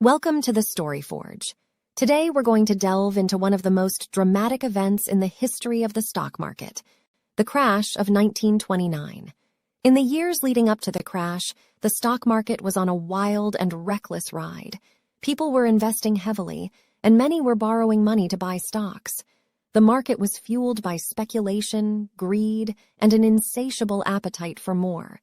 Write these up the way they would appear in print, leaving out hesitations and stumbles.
Welcome to the Story Forge. Today we're going to delve into one of the most dramatic events in the history of the stock market, the crash of 1929. In the years leading up to the crash, the stock market was on a wild and reckless ride. People were investing heavily, and many were borrowing money to buy stocks. The market was fueled by speculation, greed, and an insatiable appetite for more.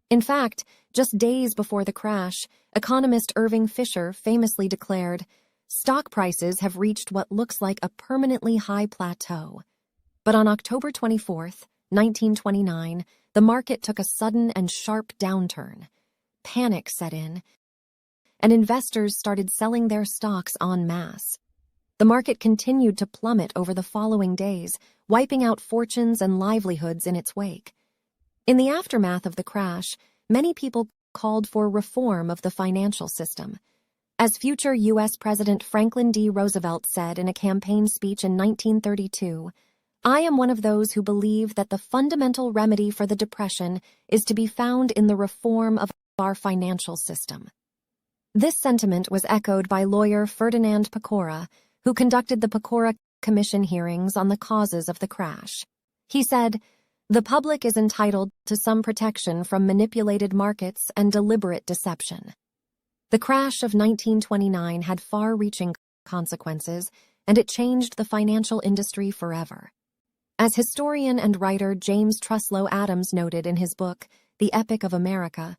In fact, just days before the crash, economist Irving Fisher famously declared, "Stock prices have reached what looks like a permanently high plateau." But on October 24, 1929, the market took a sudden and sharp downturn. Panic set in, and investors started selling their stocks en masse. The market continued to plummet over the following days, wiping out fortunes and livelihoods in its wake. In the aftermath of the crash, many people called for reform of the financial system. As future U.S. President Franklin D. Roosevelt said in a campaign speech in 1932, "I am one of those who believe that the fundamental remedy for the Depression is to be found in the reform of our financial system." This sentiment was echoed by lawyer Ferdinand Pecora, who conducted the Pecora Commission hearings on the causes of the crash. He said, "The public is entitled to some protection from manipulated markets and deliberate deception." The crash of 1929 had far-reaching consequences, and it changed the financial industry forever. As historian and writer James Truslow Adams noted in his book, The Epic of America,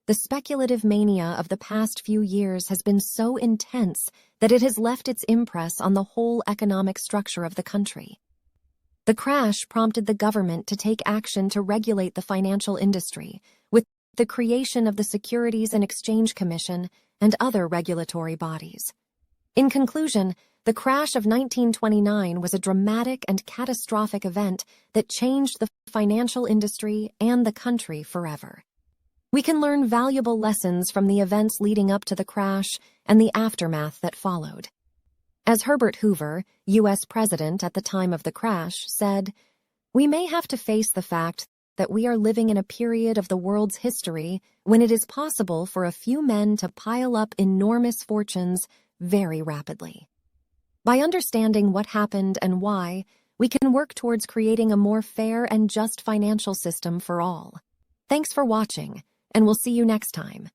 the speculative mania of the past few years has been so intense that it has left its impress on the whole economic structure of the country. The crash prompted the government to take action to regulate the financial industry, with the creation of the Securities and Exchange Commission and other regulatory bodies. In conclusion, the crash of 1929 was a dramatic and catastrophic event that changed the financial industry and the country forever. We can learn valuable lessons from the events leading up to the crash and the aftermath that followed. As Herbert Hoover, U.S. President at the time of the crash, said, "We may have to face the fact that we are living in a period of the world's history when it is possible for a few men to pile up enormous fortunes very rapidly. By understanding what happened and why, we can work towards creating a more fair and just financial system for all." Thanks for watching, and we'll see you next time.